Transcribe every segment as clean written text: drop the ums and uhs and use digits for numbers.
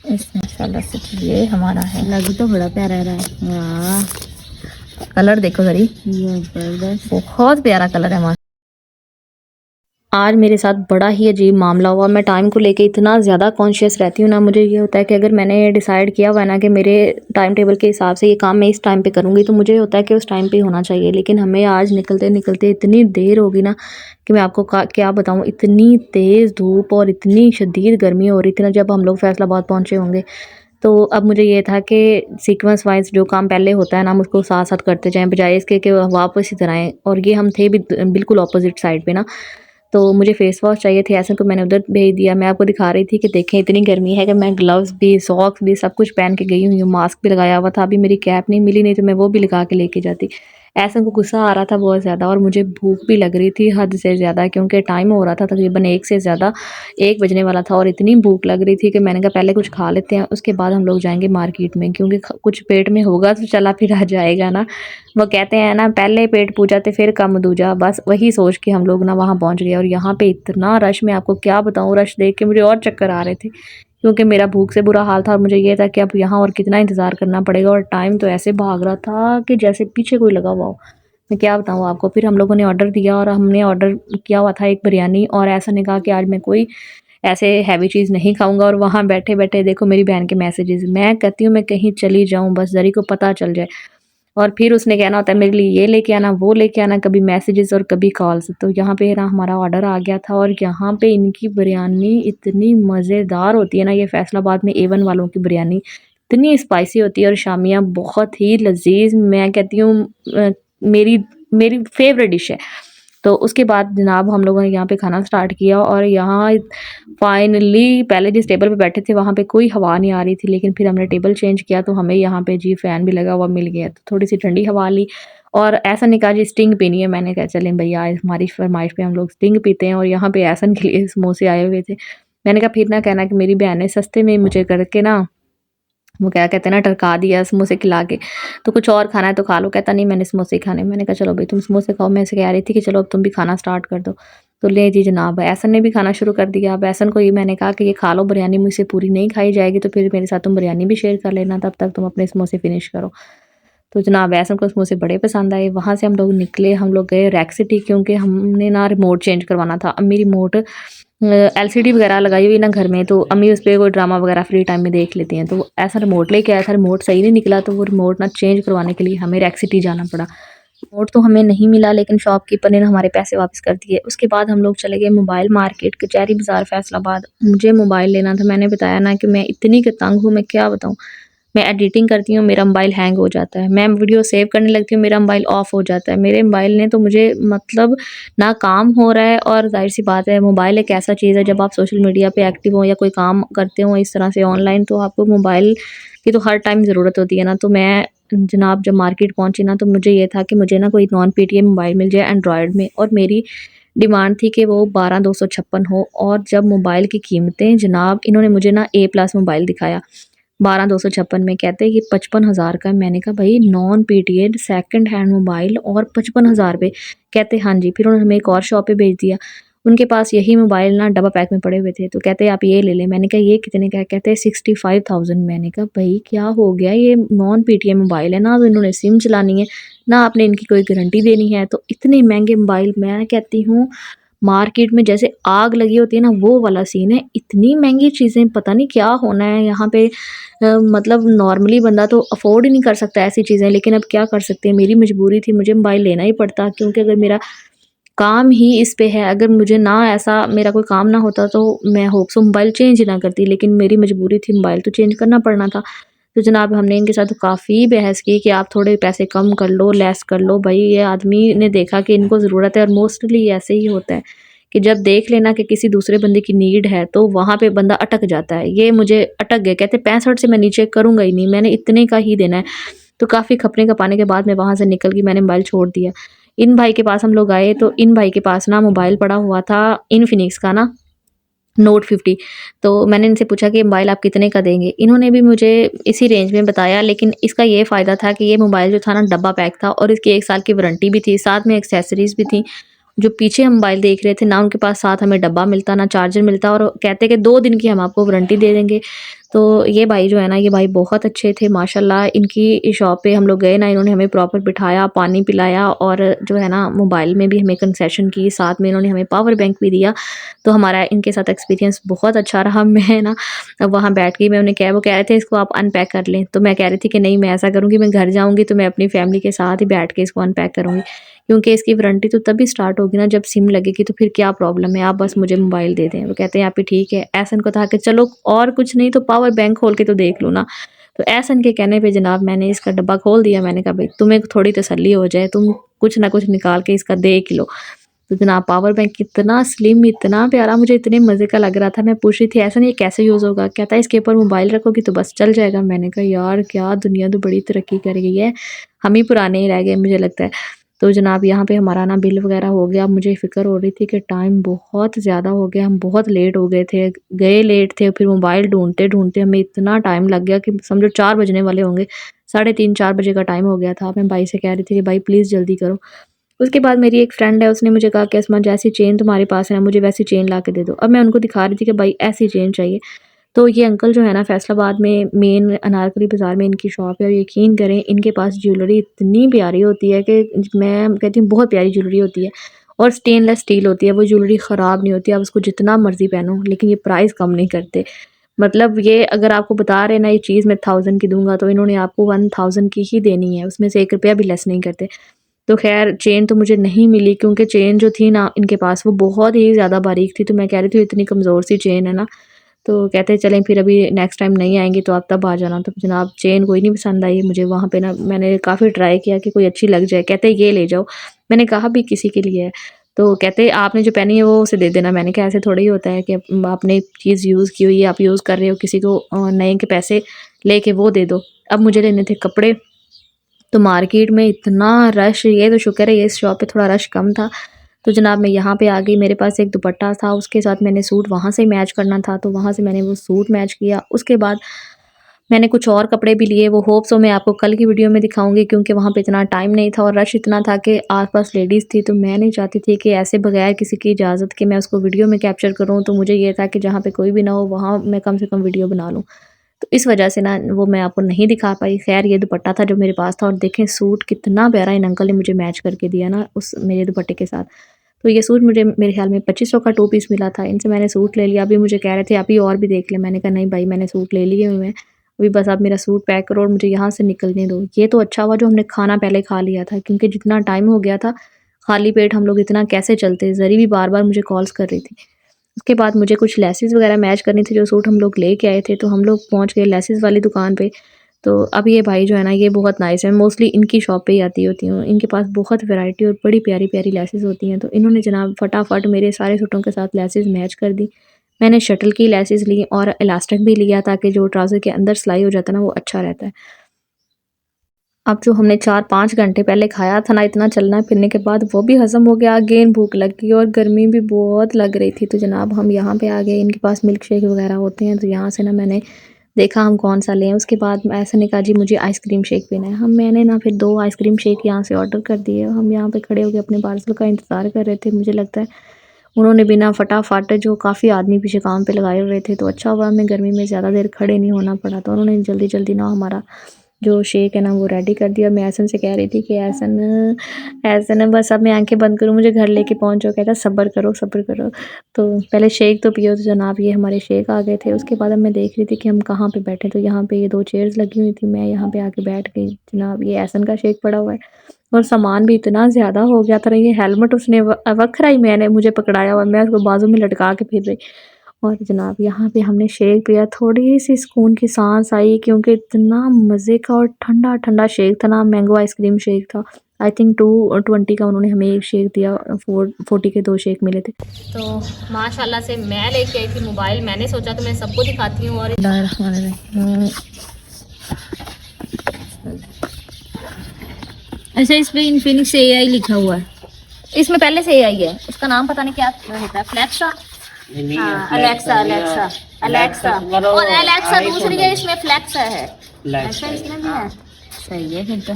इस माशाल्लाह से ये हमारा है। लग तो बड़ा प्यारा रहा है। वाह, कलर देखो जरी, जबरदस्त। बहुत प्यारा कलर है। आज मेरे साथ बड़ा ही अजीब मामला हुआ। मैं टाइम को लेके इतना ज़्यादा कॉन्शियस रहती हूँ ना, मुझे ये होता है कि अगर मैंने डिसाइड किया हुआ है ना कि मेरे टाइम टेबल के हिसाब से ये काम मैं इस टाइम पे करूँगी, तो मुझे होता है कि उस टाइम पे होना चाहिए। लेकिन हमें आज निकलते निकलते इतनी देर होगी ना कि मैं आपको क्या बताऊँ। इतनी तेज़ धूप और इतनी शदीद गर्मी हो रही थी ना जब हम लोग फैसलाबाद पहुँचे होंगे। तो अब मुझे ये था कि सीक्वेंस वाइज जो काम पहले होता है ना, हम उसको साथ साथ करते जाएं, बजाय इसके कि वापस इधर आएँ। और ये हम थे भी बिल्कुल अपोजिट साइड पे ना। तो मुझे फेस वॉश चाहिए थे, ऐसे को मैंने उधर भेज दिया। मैं आपको दिखा रही थी कि देखें इतनी गर्मी है कि मैं ग्लव्स भी, सॉक्स भी, सब कुछ पहन के गई हुई हूँ। मास्क भी लगाया हुआ था। अभी मेरी कैप नहीं मिली, नहीं तो मैं वो भी लगा के लेके जाती। ऐसे को गुस्सा आ रहा था बहुत ज़्यादा, और मुझे भूख भी लग रही थी हद से ज़्यादा, क्योंकि टाइम हो रहा था तकरीबन 1 से ज़्यादा, 1 बजने वाला था। और इतनी भूख लग रही थी कि मैंने कहा पहले कुछ खा लेते हैं, उसके बाद हम लोग जाएंगे मार्केट में, क्योंकि कुछ पेट में होगा तो चला फिर आ जाएगा ना। वो कहते हैं ना, पहले पेट पूजा तो फिर कम दूजा। बस वही सोच के हम लोग ना वहाँ पहुँच गए। और यहाँ पे इतना रश, मैं आपको क्या बताऊँ, रश देख के मुझे और चक्कर आ रहे थे, क्योंकि मेरा भूख से बुरा हाल था। और मुझे ये था कि अब यहाँ और कितना इंतज़ार करना पड़ेगा। और टाइम तो ऐसे भाग रहा था कि जैसे पीछे कोई लगा हुआ हो। मैं क्या बताऊँ आपको। फिर हम लोगों ने ऑर्डर दिया, और हमने ऑर्डर किया हुआ था एक बिरयानी। और ऐसा नहीं कहा कि आज मैं कोई ऐसे हैवी चीज़ नहीं खाऊंगा। और वहाँ बैठे बैठे देखो मेरी बहन के मैसेजेस, मैं कहती हूँ मैं कहीं चली जाऊँ बस जरी को पता चल जाए। और फिर उसने कहना होता है मेरे लिए ये लेके आना, वो लेके आना, कभी मैसेजेस और कभी कॉल्स। तो यहाँ पे ना हमारा ऑर्डर आ गया था। और यहाँ पे इनकी बिरयानी इतनी मज़ेदार होती है ना, ये फैसलाबाद में A1 वालों की बिरयानी इतनी स्पाइसी होती है। और शामियाँ बहुत ही लजीज, मैं कहती हूँ मेरी मेरी फेवरेट डिश है। तो उसके बाद जनाब हम लोगों ने यहाँ पे खाना स्टार्ट किया। और यहाँ फाइनली पहले जिस टेबल पे बैठे थे वहाँ पे कोई हवा नहीं आ रही थी, लेकिन फिर हमने टेबल चेंज किया तो हमें यहाँ पे जी फ़ैन भी लगा हुआ मिल गया, तो थोड़ी सी ठंडी हवा ली। और ऐसा नहीं कहा जी स्टिंग पीनी है, मैंने कहा चलें भैया आज हमारी फरमाइश पे हम लोग स्टिंग पीते हैं। और यहाँ पे एहसन के लिए समोसे आए हुए थे। मैंने कहा फिर ना कहना कि मेरी बहन ने सस्ते में मुझे करके ना, वो क्या कहते हैं ना, टरका दिया समोसे खिला के। तो कुछ और खाना है तो खा लो। कहता नहीं मैंने समोसे ही खाने। मैंने कहा चलो भाई तुम समोसे खाओ। मैं ऐसे कह रही थी कि चलो अब तुम भी खाना स्टार्ट कर दो। तो ले जी जनाब, एहसन ने भी खाना शुरू कर दिया। अब एहसन को ये मैंने कहा कि ये खा लो, बिरयानी मुझसे पूरी नहीं खाई जाएगी, तो फिर मेरे साथ तुम बिरयानी भी शेयर कर लेना, तब तक तुम अपने समोसे फिनिश करो। तो जनाब एहसन को समोसे बड़े पसंद आए। वहाँ से हम लोग निकले, हम लोग गए रैक सिटी, क्योंकि हमने ना रिमोट चेंज करवाना था। अम्मी रिमोट LCD वगैरह लगाई हुई ना घर में, तो अम्मी उस पर कोई ड्रामा वगैरह फ्री टाइम में देख लेती हैं। तो ऐसा रिमोट लेके आया था, रिमोट सही नहीं निकला, तो वो रिमोट ना चेंज करवाने के लिए हमें रैक सिटी जाना पड़ा। रिमोट तो हमें नहीं मिला, लेकिन शॉपकीपर ने हमारे पैसे वापस कर दिए। उसके बाद हम लोग चले गए मोबाइल मार्केट, कचहरी बाज़ार फैसलाबाद। मुझे मोबाइल लेना था। मैंने बताया ना कि मैं इतनी कि तंग हूँ, मैं क्या बताऊँ। मैं एडिटिंग करती हूँ, मेरा मोबाइल हैंग हो जाता है। मैं वीडियो सेव करने लगती हूँ, मेरा मोबाइल ऑफ हो जाता है। मेरे मोबाइल ने तो मुझे मतलब ना काम हो रहा है। और जाहिर सी बात है, मोबाइल एक ऐसा चीज़ है, जब आप सोशल मीडिया पे एक्टिव हो या कोई काम करते हो इस तरह से ऑनलाइन, तो आपको मोबाइल की तो हर टाइम ज़रूरत होती है ना। तो मैं जनाब जब मार्केट पहुंची ना, तो मुझे ये था कि मुझे ना कोई नॉन PTM मोबाइल मिल जाए एंड्रॉयड में। और मेरी डिमांड थी कि वो 12,256 हो। और जब मोबाइल की कीमतें जनाब, इन्होंने मुझे ना A+ मोबाइल दिखाया 12,256 में, कहते हैं ये 55,000 का है। मैंने कहा भाई non PTN second hand mobile और 55,000 पे। कहते हाँ जी। फिर उन्होंने हमें एक और शॉप पे भेज दिया। उनके पास यही मोबाइल ना डब्बा पैक में पड़े हुए थे, तो कहते आप ये ले लें। मैंने कहा ये कितने का है? कहते हैं 65,000। मैंने कहा भाई क्या हो गया, ये नॉन PTM मोबाइल है ना, तो इन्होंने सिम चलानी है ना, आपने इनकी कोई गारंटी देनी है, तो इतने महंगे मोबाइल। मैं कहती हूँ मार्केट में जैसे आग लगी होती है ना, वो वाला सीन है। इतनी महंगी चीज़ें, पता नहीं क्या होना है यहाँ पे। मतलब नॉर्मली बंदा तो अफोर्ड ही नहीं कर सकता ऐसी चीज़ें, लेकिन अब क्या कर सकते हैं, मेरी मजबूरी थी, मुझे मोबाइल लेना ही पड़ता। क्योंकि अगर मेरा काम ही इस पे है, अगर मुझे ना ऐसा मेरा कोई काम ना होता तो मैं होप सो मोबाइल चेंज ही ना करती, लेकिन मेरी मजबूरी थी, मोबाइल तो चेंज करना पड़ना था। तो जनाब हमने इनके साथ काफ़ी बहस की कि आप थोड़े पैसे कम कर लो, लेस कर लो। भाई ये आदमी ने देखा कि इनको ज़रूरत है, और मोस्टली ऐसे ही होता है कि जब देख लेना कि किसी दूसरे बंदे की नीड है, तो वहाँ पे बंदा अटक जाता है। ये मुझे अटक गए, कहते 65 से मैं नीचे करूँगा ही नहीं, मैंने इतने का ही देना है। तो काफ़ी खपने खपाने के बाद मैं वहाँ से निकल गई, मैंने मोबाइल छोड़ दिया। इन भाई के पास हम लोग आए, तो इन भाई के पास ना मोबाइल पड़ा हुआ था इनफिनिक्स का ना, नोट 50। तो मैंने इनसे पूछा कि मोबाइल आप कितने का देंगे? इन्होंने भी मुझे इसी रेंज में बताया, लेकिन इसका ये फ़ायदा था कि ये मोबाइल जो था ना डब्बा पैक था, और इसकी 1 साल की वारंटी भी थी, साथ में एक्सेसरीज़ भी थी। जो पीछे हम मोबाइल देख रहे थे ना, उनके पास साथ हमें डब्बा मिलता ना चार्जर मिलता, और कहते कि 2 दिन की हम आपको वारंटी दे देंगे। तो ये भाई जो है ना, ये भाई बहुत अच्छे थे माशाल्लाह। इनकी शॉप पे हम लोग गए ना, इन्होंने हमें प्रॉपर बिठाया, पानी पिलाया, और जो है ना मोबाइल में भी हमें कंसेशन की, साथ में इन्होंने हमें पावर बैंक भी दिया। तो हमारा इनके साथ एक्सपीरियंस बहुत अच्छा रहा। मैं ना वहाँ बैठ के मैं उन्हें वो कह रहे थे इसको आप अनपैक कर लें, तो मैं कह रही थी कि नहीं, मैं ऐसा करूँगी, मैं घर जाऊँगी तो मैं अपनी फैमिली के साथ ही बैठ के इसको अनपैक करूँगी, क्योंकि इसकी वारंटी तो तभी स्टार्ट होगी ना जब सिम लगेगी। तो फिर क्या प्रॉब्लम है, आप बस मुझे मोबाइल दे दें। वो कहते हैं आप ही ठीक है। ऐसन को था कि चलो और कुछ नहीं तो पावर बैंक खोल के तो देख लो ना। तो ऐसन के कहने पे जनाब मैंने इसका डब्बा खोल दिया। मैंने कहा भाई तुम्हें थोड़ी तसल्ली हो जाए, तुम कुछ ना कुछ निकाल के इसका देख लो। तो जनाब पावर बैंक इतना स्लिम, इतना प्यारा, मुझे इतने मज़े का लग रहा था। मैं पूछ रही थी ऐसा नहीं कैसे यूज़ होगा, कहता है इसके ऊपर मोबाइल रखोगी तो बस चल जाएगा। मैंने कहा यार क्या दुनिया तो बड़ी तरक्की कर गई है, हम ही पुराने ही रह गए मुझे लगता है। तो जनाब यहाँ पे हमारा ना बिल वगैरह हो गया। मुझे फ़िक्र हो रही थी कि टाइम बहुत ज़्यादा हो गया, हम बहुत लेट हो गए थे, गए लेट थे, फिर मोबाइल ढूँढते-ढूँढते हमें इतना टाइम लग गया कि समझो 4 बजने वाले होंगे। साढ़े 3-4 बजे का टाइम हो गया था। मैं भाई से कह रही थी कि भाई प्लीज़ जल्दी करो। उसके बाद मेरी एक फ्रेंड है, उसने मुझे कहा कि अस्मा जैसी चेन तुम्हारे पास है ना, मुझे वैसी चेन ला के दे दो। अब मैं उनको दिखा रही थी कि भाई ऐसी चेन चाहिए। तो ये अंकल जो है ना फैसलाबाद में मेन अनारकली बाज़ार में इनकी शॉप है, और यकीन करें इनके पास ज्वेलरी इतनी प्यारी होती है कि मैं कहती हूँ बहुत प्यारी ज्वेलरी होती है, और स्टेनलेस स्टील होती है। वो ज्वेलरी ख़राब नहीं होती, आप उसको जितना मर्ज़ी पहनो, लेकिन ये प्राइस कम नहीं करते। मतलब ये अगर आपको बता रहे ना ये चीज़ मैं 1000 की दूँगा, तो इन्होंने आपको 1000 की ही देनी है, उसमें से 1 रुपया भी लेस नहीं करते। तो ख़ैर चेन तो मुझे नहीं मिली, क्योंकि चेन जो थी ना इनके पास वो बहुत ही ज़्यादा बारीक थी। तो मैं कह रही थी इतनी कमज़ोर सी चेन है ना, तो कहते चलें फिर अभी नेक्स्ट टाइम नहीं आएँगी तो आप तब आ जाना। तो जनाब चेन कोई नहीं पसंद आई मुझे वहाँ पे ना, मैंने काफ़ी ट्राई किया कि कोई अच्छी लग जाए। कहते ये ले जाओ, मैंने कहा भी किसी के लिए है, तो कहते आपने जो पहनी है वो उसे दे देना। मैंने कहा ऐसे थोड़ा ही होता है कि आपने चीज़ यूज़ की हुई है, आप यूज़ कर रहे हो, किसी को नए के पैसे लेके वो दे दो। अब मुझे लेने थे कपड़े, तो मार्केट में इतना रश, ये तो शुक्र है ये इस शॉप पे थोड़ा रश कम था। तो जनाब मैं यहाँ पे आ गई, मेरे पास एक दुपट्टा था, उसके साथ मैंने सूट वहाँ से मैच करना था, तो वहाँ से मैंने वो सूट मैच किया। उसके बाद मैंने कुछ और कपड़े भी लिए, वो होप सो मैं आपको कल की वीडियो में दिखाऊंगी, क्योंकि वहाँ पे इतना टाइम नहीं था और रश इतना था कि आसपास लेडीज़ थी। तो मैं नहीं चाहती थी कि ऐसे बगैर किसी की इजाज़त के मैं उसको वीडियो में कैप्चर करूँ। तो मुझे ये था कि जहाँ पे कोई भी ना हो वहाँ मैं कम से कम वीडियो बना लूँ। तो इस वजह से ना वो मैं आपको नहीं दिखा पाई। ख़ैर ये दुपट्टा था जो मेरे पास था, और देखें सूट कितना प्यारा इन अंकल ने मुझे मैच करके दिया ना उस मेरे दुपट्टे के साथ। तो ये सूट मुझे मेरे ख़्याल में 2500 का 2 पीस मिला था। इनसे मैंने सूट ले लिया। अभी मुझे कह रहे थे अभी और भी देख ले। मैंने कहा नहीं भाई मैंने सूट ले लिए हुए हैं, अभी बस आप मेरा सूट पैक करो और मुझे यहाँ से निकलने दो। ये तो अच्छा हुआ जो हमने खाना पहले खा लिया था, क्योंकि जितना टाइम हो गया था, खाली पेट हम लोग इतना कैसे चलते। ज़री भी बार-बार मुझे कॉल्स कर रही थी। उसके बाद मुझे कुछ लेसेस वगैरह मैच करनी थी, जो सूट हम लोग लेके आए थे, तो हम लोग पहुँच गए लेसेस वाली दुकान पे। तो अब ये भाई जो है ना ये बहुत नाइस है, मोस्टली इनकी शॉप पे ही आती होती हूँ। इनके पास बहुत वैरायटी और बड़ी प्यारी-प्यारी लेसेस होती हैं। तो इन्होंने जनाब फटाफट मेरे सारे सूटों के साथ लेसेस मैच कर दी। मैंने शटल की लेसेस ली और इलास्टिक भी लिया, ताकि जो ट्राउज़र के अंदर सिलाई हो जाता है ना वो अच्छा रहता है। अब जो हमने 4-5 घंटे पहले खाया था ना, इतना चलना फिरने के बाद वो भी हज़म हो गया। अगेन भूख लग गई और गर्मी भी बहुत लग रही थी। तो जनाब हम यहाँ पे आ गए, इनके पास मिल्क शेक वगैरह होते हैं, तो यहाँ से ना मैंने देखा हम कौन सा लें। उसके बाद ऐसा ने कहा जी मुझे आइसक्रीम शेक पीना है। मैंने ना फिर 2 आइसक्रीम शेक यहाँ से ऑर्डर कर दिए। हम यहाँ पे खड़े होकर अपने पार्सल का इंतज़ार कर रहे थे। मुझे लगता है उन्होंने भी ना फटाफट, जो काफ़ी आदमी पीछे काम पे लगाए हुए थे, तो अच्छा हुआ हमें गर्मी में ज़्यादा देर खड़े नहीं होना पड़ा। तो उन्होंने जल्दी-जल्दी ना हमारा जो शेक है ना वो रेडी कर दिया। मैं एहसन से कह रही थी कि एहसन बस अब मैं आंखें बंद करूँ, मुझे घर लेके पहुँचो। कहता सब्र करो सब्र करो, तो पहले शेक तो पियो। तो जनाब ये हमारे शेक आ गए थे। उसके बाद अब मैं देख रही थी कि हम कहाँ पे बैठे। तो यहाँ पे ये 2 चेयर्स लगी हुई थी, मैं यहाँ पे आके बैठ गई। जनाब ये एहसन का शेक पड़ा हुआ है, और सामान भी इतना ज़्यादा हो गया था। ये हेलमेट उसने वखरा ही मैंने मुझे पकड़ाया हुआ, मैं उसको बाजू में लटका के फिर रही। और जनाब यहाँ पे हमने शेक पिया, थोड़ी-सी सुकून की साँस आई, क्योंकि इतना मज़े का और ठंडा-ठंडा शेक था ना, मैंगो आइसक्रीम शेक था। आई थिंक 220 का उन्होंने हमें एक शेक दिया, 40 के 2 शेक मिले थे। तो माशाल्लाह से मैं लेके आई थी मोबाइल, मैंने सोचा तो मैं सबको दिखाती हूँ। और अच्छा इस पे इन्फिनिक्स AI लिखा हुआ है। इसमें पहले से AI है, उसका नाम पता नहीं क्या होता है, फ्लैक्सा। हाँ अलेक्सा अलेक्सा अलेक्सा, और अलेक्सा दूसरी है, इसमें फ्लैक्सा है। अच्छा इसमें भी है, सही है फिर तो।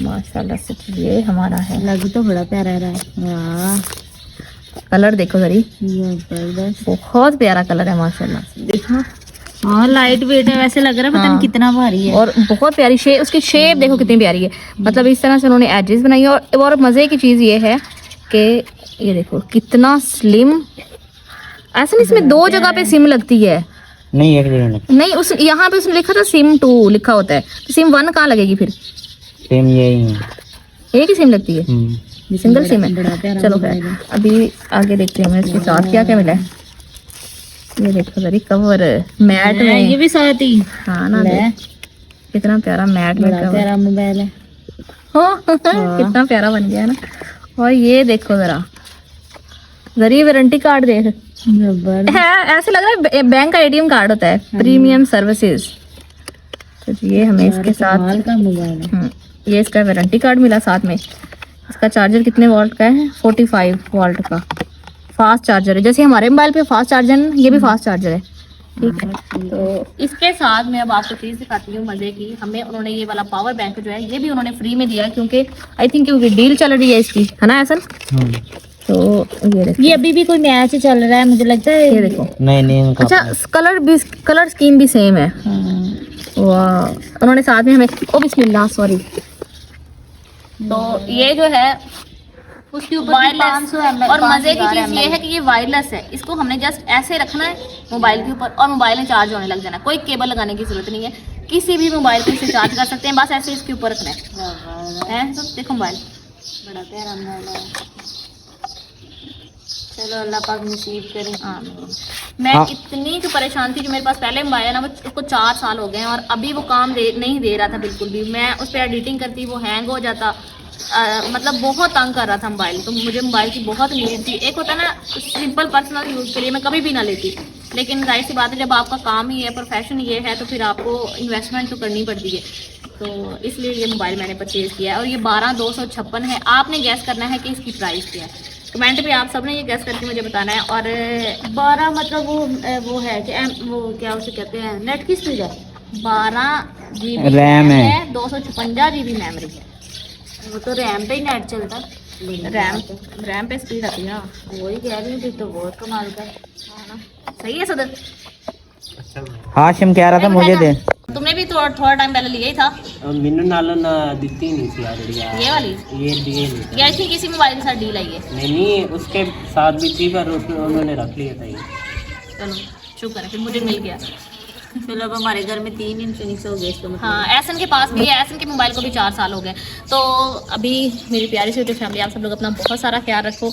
माशाल्लाह से ये हमारा है। लग तो बड़ा प्यारा रहा है। वाह, कलर देखो जरी, जबरदस्त। बहुत प्यारा कलर है माशाल्लाह से। देखो हाँ लाइट वेट है, वैसे लग रहा है पता नहीं कितना भारी है। और बहुत प्यारी शेप, उसकी शेप देखो कितनी प्यारी है। मतलब इस तरह से उन्होंने एजेस बनाई है। और मज़े की चीज़ ये है कि ये देखो कितना स्लिम। ऐसा नहीं इसमें दो जगह पे सिम लगती है, नहीं एक जगह नहीं उस यहाँ पे उसने लिखा था सिम 2 लिखा होता है, तो सिम 1 कहाँ लगेगी फिर? सेम यही है। एक ही सिम लगती है, सिंगल सिम है। बड़ा प्यारा चलो मोबाइल फिर है। अभी आगे देखते हैं हमें इसके साथ क्या क्या मिला है। ये देखो जरी कवर मैट है, में, ये भी साथ ही। हाँ ना ले, देख, कितना प्यारा मैट में बड़ा कवर। प्यारा मोबाइल है। कितना प्यारा बन गया है ना। और ये देखो जरा जरी वारंटी कार्ड देख, जबरदस्त। है ऐसे लग रहा है बैंक का एटीएम कार्ड होता है, प्रीमियम सर्विसेज। तो ये हमें इसके साथ कमाल का मोबाइल है। ये इसका वारंटी कार्ड मिला साथ में। इसका चार्जर कितने वोल्ट का है? 45 वोल्ट का फास्ट चार्जर है। जैसे हमारे मोबाइल पे फास्ट चार्जर है, ये भी फास्ट चार्जर है। ठीक है, तो इसके साथ मैं अब आपको चीज़ दिखाती हूँ मज़े की। हमें उन्होंने ये वाला पावर बैंक जो है ये भी उन्होंने फ्री में दिया है, क्योंकि आई थिंक क्योंकि डील चल रही है इसकी, है ना ऐसा। तो ये देखो, ये अभी भी कोई मैच चल रहा है मुझे लगता है। ये देखो। नहीं नहीं इनका अच्छा कलर स्कीम भी सेम है। हाँ। वाह, उन्होंने साथ में हमें ओ बिस्मिल्लाह सॉरी। तो ये जो है उसके ऊपर वायरलेस, 500 ml और मजे की 5000 चीज ये है कि ये वायरलेस है। इसको हमने जस्ट ऐसे रखना है मोबाइल के ऊपर और मोबाइल में चार्ज होने लग जाना है। कोई केबल लगाने की जरूरत नहीं है, किसी भी मोबाइल को इसे चार्ज कर सकते हैं, बस ऐसे इसके ऊपर रखना है। तो देखो मोबाइल बड़ा प्यारा मोबाइल है। चलो अल्लाह पाक नसीब करे। मैं हाँ। इतनी जो परेशान थी, जो मेरे पास पहले मोबाइल है ना, वो उसको 4 साल हो गए हैं और अभी वो काम नहीं दे रहा था बिल्कुल भी। मैं उस पर एडिटिंग करती, वो हैंग हो जाता। मतलब बहुत तंग कर रहा था मोबाइल। तो मुझे मोबाइल की बहुत नीड थी। एक होता है ना सिंपल पर्सनल यूज़ के लिए मैं कभी भी ना लेती, लेकिन जाहिर सी बात है जब आपका काम ही है, प्रोफेशन ये है, तो फिर आपको इन्वेस्टमेंट तो करनी पड़ती है। तो इसलिए ये मोबाइल मैंने परचेज़ किया है और ये 12256 है। आपने गैस करना है कि इसकी प्राइस क्या है। कमेंट पे आप सबने ये गैस करके मुझे बताना है। और 12 मतलब वो है कि वो क्या उसे कहते हैं, नेट की स्पीड है। 12 GB रैम है। 256 GB मेमोरी है। वो तो रैम पे ही नेट चलता। रैम पे स्पीड आती है ना, वही कह रही हूँ, तो बहुत कमाल का है। सही है सदर। हाशिम कह रहा था मुझे दे। तुमने भी थोड़ा टाइम पहले लिया ही था मिनू नाल ना दिखती नहीं थी यार यार। ये वाली। ये दिए नहीं था। ये आई थिंक किसी मोबाइल के साथ डील आई है। नहीं उसके साथ भी थी पर उसमें उन्होंने रख लिया था ये। चलो शुक्र है, फिर मुझे मिल गया। फिर अब हमारे घर में 3 इन्फिनिक्स हो गए इसका मतलब। हाँ, एसन के पास भी है। एसन के मोबाइल को भी 4 साल हो गए। तो अभी मेरी प्यारी सी फैमिली, आप सब लोग अपना बहुत सारा ख्याल रखो।